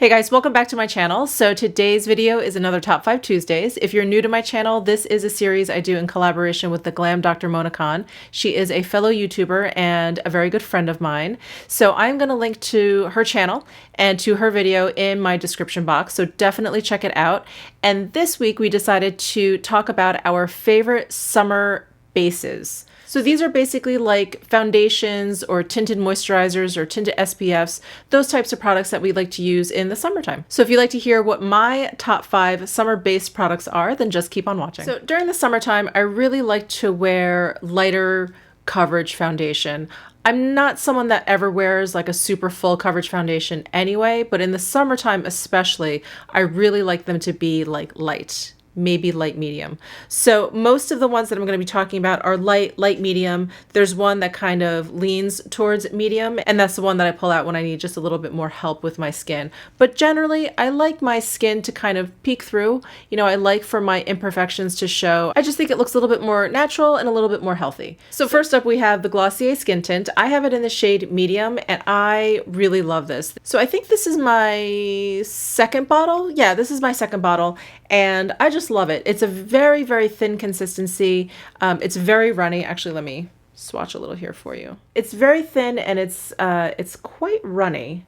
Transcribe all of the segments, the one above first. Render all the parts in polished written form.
Hey guys, welcome back to my channel. So today's video is another Top 5 Tuesdays. If you're new to my channel, this is a series I do in collaboration with the Glam Dr. Mona Khan. She is a fellow YouTuber and a very good friend of mine. So I'm going to link to her channel and to her video in my description box. So definitely check it out. And this week we decided to talk about our favorite summer bases. So these are basically like foundations or tinted moisturizers or tinted SPFs, those types of products that we like to use in the summertime. So if you'd like to hear what my top 5 summer-based products are, then just keep on watching. So during the summertime, I really like to wear lighter coverage foundation. I'm not someone that ever wears like a super full coverage foundation anyway, but in the summertime especially, I really like them to be like light. Maybe light medium. So most of the ones that I'm going to be talking about are light medium. There's one that kind of leans towards medium, and that's the one that I pull out when I need just a little bit more help with my skin. But generally, I like my skin to kind of peek through. You know, I like for my imperfections to show. I just think it looks a little bit more natural and a little bit more healthy. So first up, we have the Glossier Skin Tint. I have it in the shade medium, and I really love this. So I think this is my second bottle. Yeah, this is my second bottle. And I just love it. It's a very, very thin consistency. It's very runny. Actually, let me swatch a little here for you. It's very thin and it's quite runny.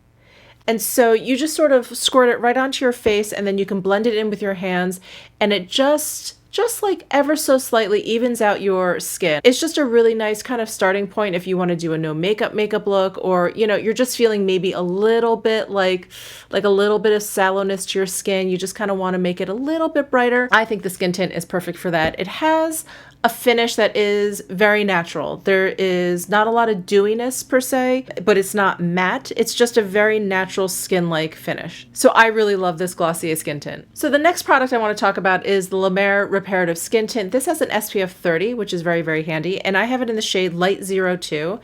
And so you just sort of squirt it right onto your face and then you can blend it in with your hands and it just like ever so slightly evens out your skin. It's just a really nice kind of starting point if you want to do a no makeup look, or you know, you're just feeling maybe a little bit like a little bit of sallowness to your skin. You just kind of want to make it a little bit brighter. I think the skin tint is perfect for that. It has a finish that is very natural. There is not a lot of dewiness per se, but it's not matte. It's just a very natural skin-like finish. So I really love this Glossier Skin Tint. So the next product I want to talk about is the La Mer Reparative Skin Tint. This has an SPF 30, which is very, very handy, and I have it in the shade Light 02.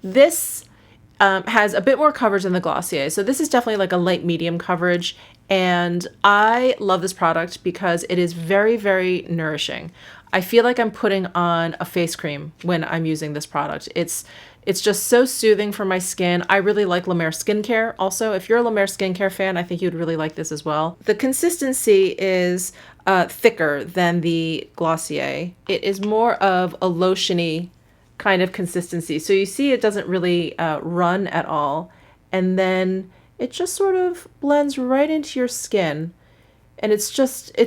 This has a bit more coverage than the Glossier. So this is definitely like a light medium coverage. And I love this product because it is very, very nourishing. I feel like I'm putting on a face cream when I'm using this product. It's just so soothing for my skin. I really like La Mer skincare also. If you're a La Mer skincare fan, I think you'd really like this as well. The consistency is thicker than the Glossier. It is more of a lotiony kind of consistency. So you see it doesn't really run at all. And then it just sort of blends right into your skin. And it's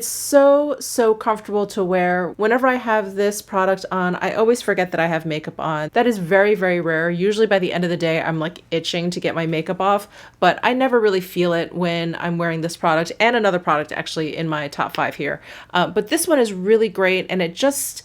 so comfortable to wear. Whenever I have this product on, I always forget that I have makeup on. That is very, very rare. Usually by the end of the day, I'm like itching to get my makeup off, but I never really feel it when I'm wearing this product and another product actually in my top 5 here. But this one is really great, and it just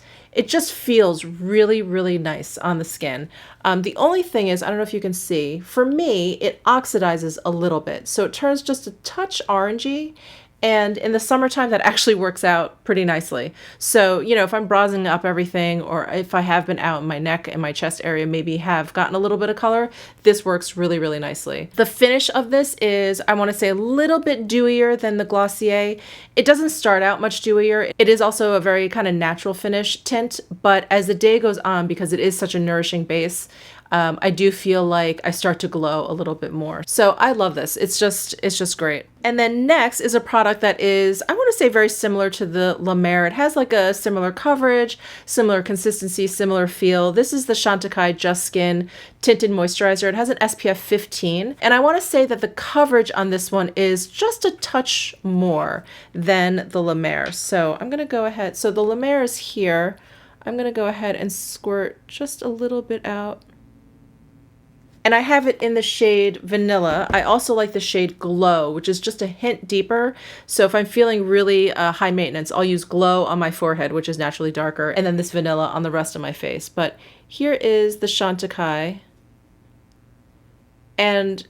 feels really, really nice on the skin. The only thing is, I don't know if you can see, for me, it oxidizes a little bit. So it turns just a touch orangey. And in the summertime, that actually works out pretty nicely. So, you know, if I'm bronzing up everything, or if I have been out in my neck and my chest area, maybe have gotten a little bit of color, this works really, really nicely. The finish of this is, I want to say, a little bit dewier than the Glossier. It doesn't start out much dewier. It is also a very kind of natural finish tint, but as the day goes on, because it is such a nourishing base, I do feel like I start to glow a little bit more. So I love this. It's just great. And then next is a product that is, I want to say, very similar to the La Mer. It has like a similar coverage, similar consistency, similar feel. This is the Chantecaille Just Skin Tinted Moisturizer. It has an SPF 15. And I want to say that the coverage on this one is just a touch more than the La Mer. So I'm going to go ahead. So the La Mer is here. I'm going to go ahead and squirt just a little bit out. And I have it in the shade Vanilla. I also like the shade Glow, which is just a hint deeper. So if I'm feeling really high maintenance, I'll use Glow on my forehead, which is naturally darker, and then this Vanilla on the rest of my face. But here is the Chantecaille. And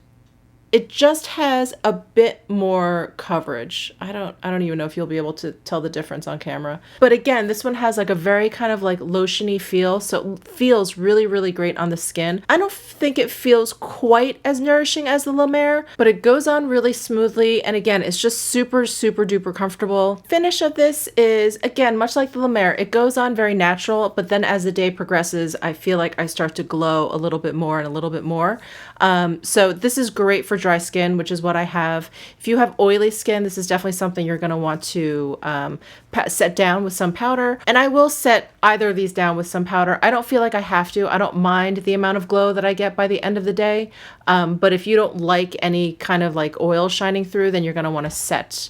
it just has a bit more coverage. I don't even know if you'll be able to tell the difference on camera. But again, this one has like a very kind of like lotiony feel, so it feels really, really great on the skin. I don't think it feels quite as nourishing as the La Mer, but it goes on really smoothly, and again, it's just super, super duper comfortable. Finish of this is, again, much like the La Mer, it goes on very natural, but then as the day progresses, I feel like I start to glow a little bit more and a little bit more. So this is great for dry skin, which is what I have. If you have oily skin, this is definitely something you're going to want to set down with some powder. And I will set either of these down with some powder. I don't feel like I have to. I don't mind the amount of glow that I get by the end of the day. But if you don't like any kind of like oil shining through, then you're going to want to set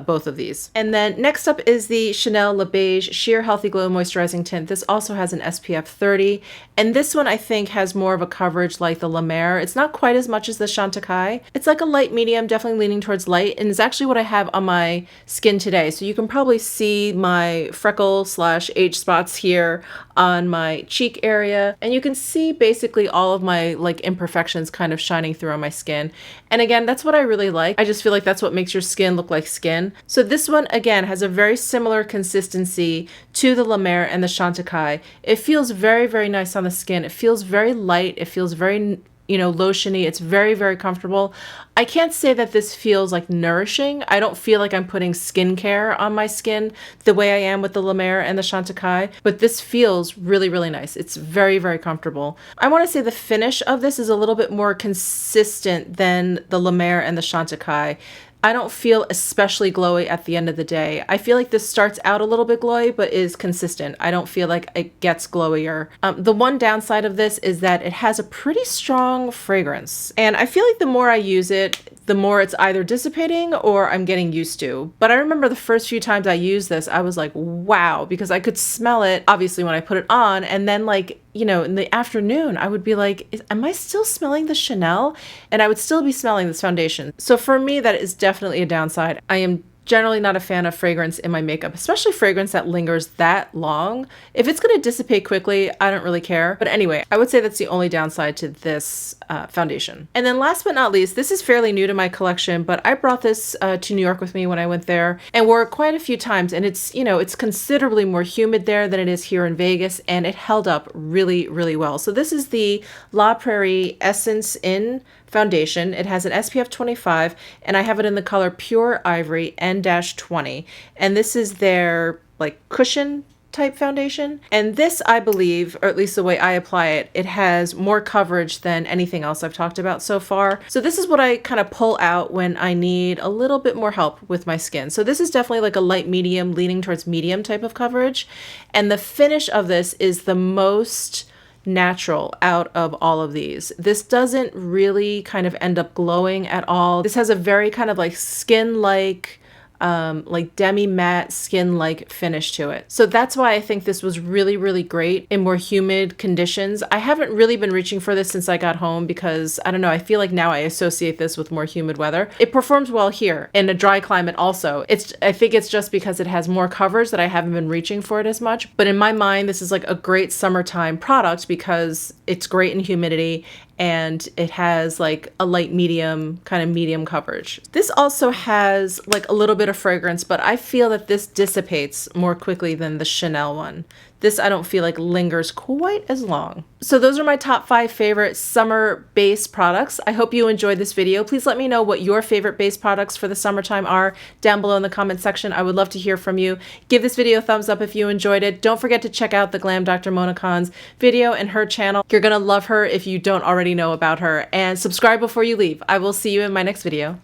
both of these. And then next up is the Chanel Le Beige Sheer Healthy Glow Moisturizing Tint. This also has an SPF 30. And this one I think has more of a coverage like the La Mer. It's not quite as much as the Chantecaille. It's like a light medium, definitely leaning towards light. And it's actually what I have on my skin today. So you can probably see my freckle / age spots here on my cheek area. And you can see basically all of my like imperfections kind of shining through on my skin. And again, that's what I really like. I just feel like that's what makes your skin look like skin. So this one, again, has a very similar consistency to the La Mer and the Chantecaille. It feels very, very nice on the skin. It feels very light. It feels very, you know, lotiony. It's very, very comfortable. I can't say that this feels like nourishing. I don't feel like I'm putting skincare on my skin the way I am with the La Mer and the Chantecaille, but this feels really, really nice. It's very, very comfortable. I want to say the finish of this is a little bit more consistent than the La Mer and the Chantecaille. I don't feel especially glowy at the end of the day. I feel like this starts out a little bit glowy, but is consistent. I don't feel like it gets glowier. The one downside of this is that it has a pretty strong fragrance. And I feel like the more I use it, the more it's either dissipating or I'm getting used to. But I remember the first few times I used this, I was like, wow, because I could smell it, obviously, when I put it on. And then like, you know, in the afternoon, I would be like, am I still smelling the Chanel? And I would still be smelling this foundation. So for me, that is definitely a downside. I am generally not a fan of fragrance in my makeup, especially fragrance that lingers that long. If it's going to dissipate quickly, I don't really care. But anyway, I would say that's the only downside to this foundation. And then last but not least, this is fairly new to my collection, but I brought this to New York with me when I went there and wore it quite a few times. And it's, you know, it's considerably more humid there than it is here in Vegas, and it held up really, really well. So this is the La Prairie Essence In foundation. It has an SPF 25 and I have it in the color Pure Ivory N-20. And this is their like cushion type foundation. And this, I believe, or at least the way I apply it, it has more coverage than anything else I've talked about so far. So this is what I kind of pull out when I need a little bit more help with my skin. So this is definitely like a light medium, leaning towards medium type of coverage. And the finish of this is the most natural out of all of these. This doesn't really kind of end up glowing at all. This has a very kind of like skin-like, like demi-matte skin-like finish to it. So that's why I think this was really, really great in more humid conditions. I haven't really been reaching for this since I got home because, I don't know, I feel like now I associate this with more humid weather. It performs well here in a dry climate also. I think it's just because it has more coverage that I haven't been reaching for it as much. But in my mind, this is like a great summertime product because it's great in humidity and it has like a light medium, kind of medium coverage. This also has like a little bit of fragrance, but I feel that this dissipates more quickly than the Chanel one. This I don't feel like lingers quite as long. So those are my top 5 favorite summer base products. I hope you enjoyed this video. Please let me know what your favorite base products for the summertime are down below in the comment section. I would love to hear from you. Give this video a thumbs up if you enjoyed it. Don't forget to check out the Glam Dr. Mona Khan's video and her channel. You're gonna love her if you don't already know about her. And subscribe before you leave. I will see you in my next video.